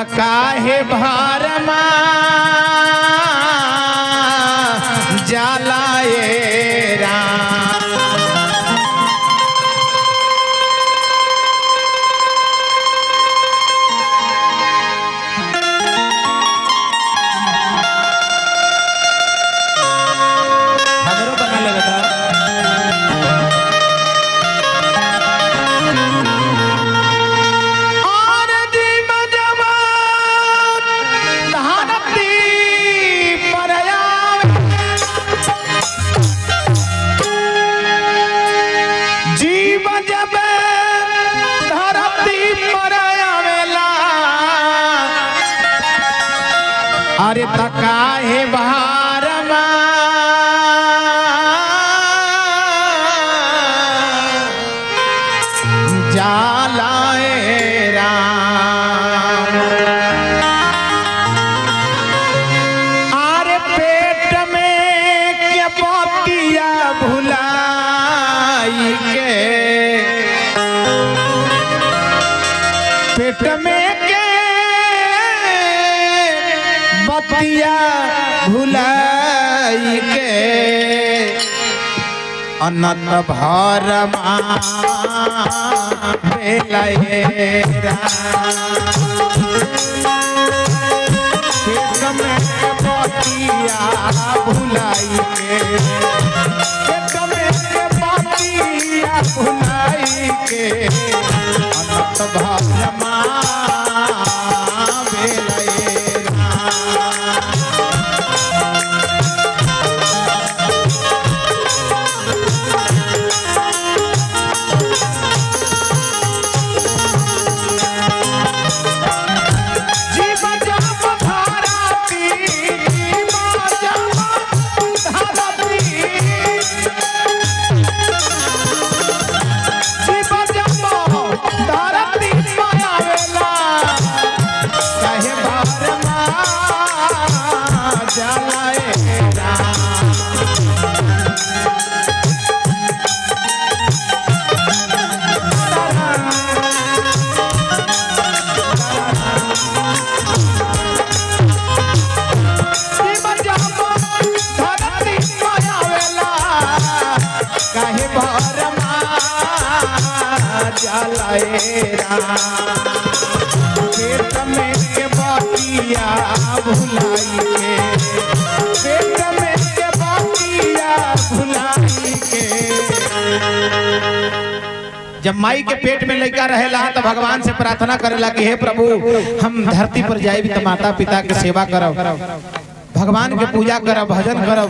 काहे भारमा जलाए राम। हमरो बना लगा था अरे तकाहे भारमा जलाए राम। अरे पेट में क्या पतिया भुलाई के, पेट में बतिया भुलाई के अनंत भरमा भेलाए राम। पेट में बतिया भुलाई के, पेट में बतिया भुलाई के अनंत भरमा भेलाए। पेट में के बतिया भुलाई के, पेट में के बतिया भुलाई के। जब माई के पेट में लड़का रहेला तो भगवान से प्रार्थना करेला कि हे प्रभु हम धरती पर जाए भी तो माता पिता के सेवा करब, भगवान के पूजा करब, भजन करब,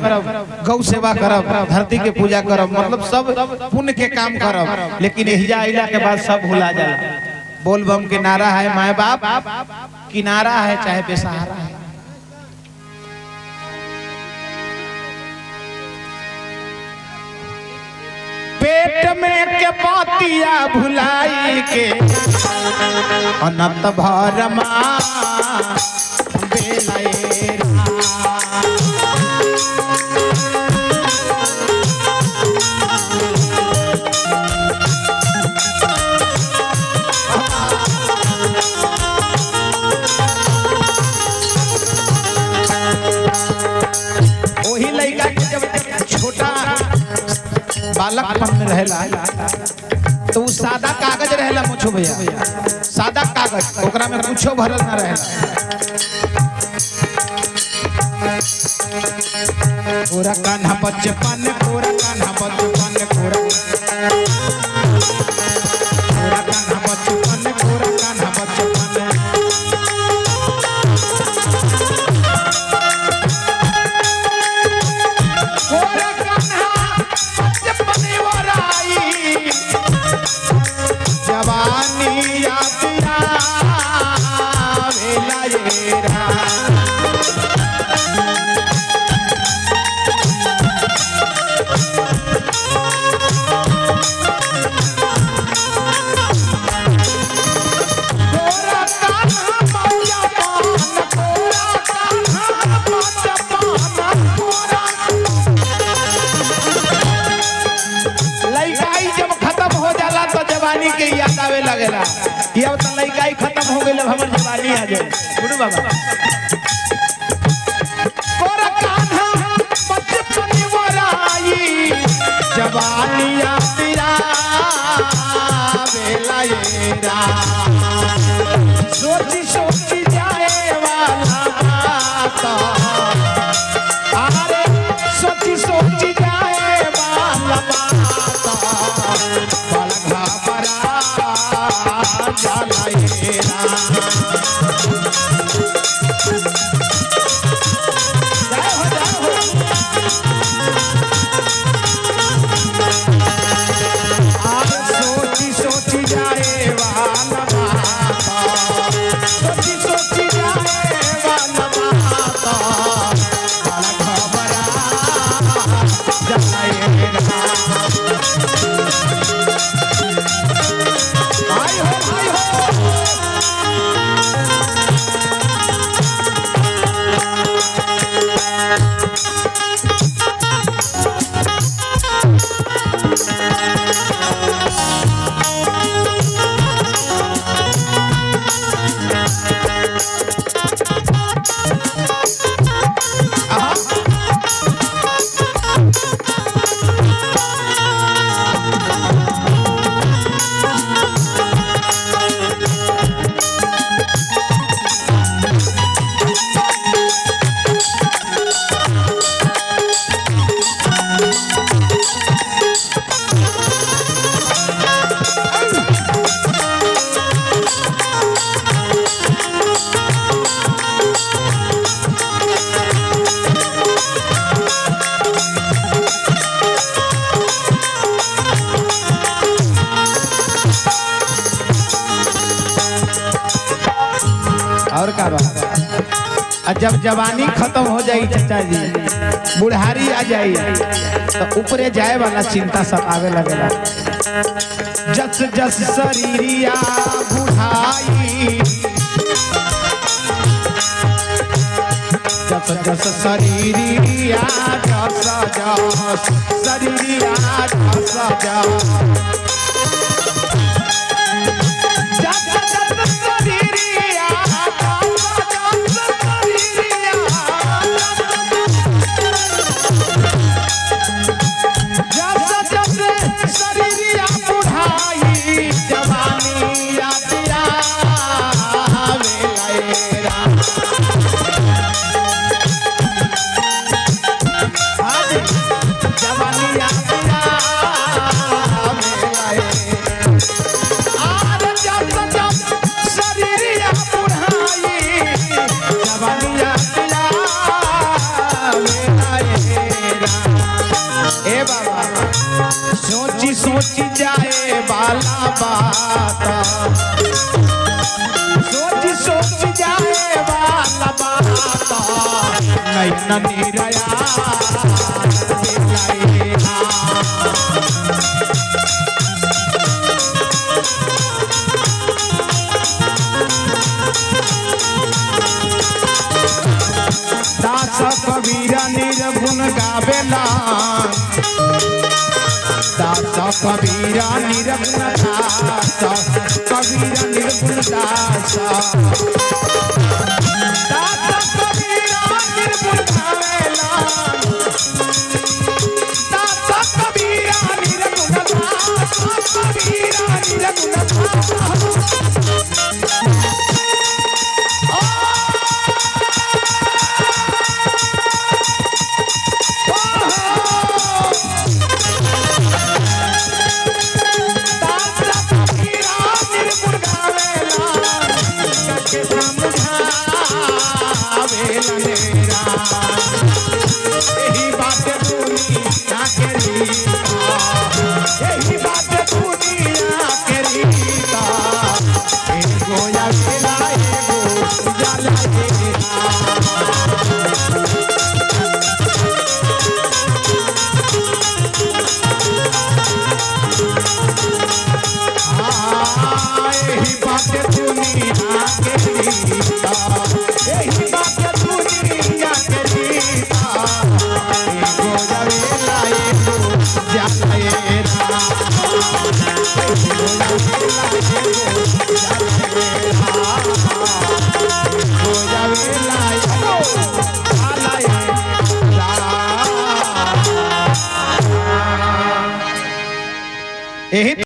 गौ सेवा करब, धरती के पूजा करब, मतलब सब पुण्य के काम करब। लेकिन एहिजा आइला के बाद सब भुला जाला। बोल बम के नारा है, माए बाप किनारा है चाहे बेसहारा है। पेट में के पतिया भुलाई के अनंत भरमा भेलाए बालकपन में रहेला तो सादा कागज रहेला मुछो भैया, सादा कागज ओकरा में कुछो भरल ना रहेला। पूरा कान्हा बचपन, पूरा कान्हा बचपन, पूरा कान्हा बचपन, पूरा कान्हा बचपन। जवानी याद आवेला के याद आवे लगेला। का कि अब तो लड़का ही खत्म हो गई, अब हमार जवानी आ जाए। गुरु बाबा कोरा कान्हा बचपन वराई जवानिया तेरा बेला येरा सोची सोची जाए वाला तो अरे सोची सोची जाए वाला तो बड़ा घबरा जाला येरा और का बात जब जवानी खत्म हो जाई चाचा जी, बुढ़ारी आ जाई तो ऊपरे जाए वाला चिंता सतावे लगेला। जस जस शरीरिया बुढ़ाई जस जस शरीरिया जस जस शरीरिया जस जस सोची सोची जाए वाला बात सोची सोची जाए वाला बात नहीं ननी रया दास कबीरा निर्गुण गावेला दास कबीरा निर्गुण दास कबीरा निर्गुण दास दास कबीरा निर्गुण गावेला दास कबीरा निर्गुण दास कबीरा निर्गुण यही बात दुनिया के रीता एगो या खेला एगो जाला यही बात दुनिया के रीता यही बात दुनिया के रीता एगो जवेला एगो जाला यही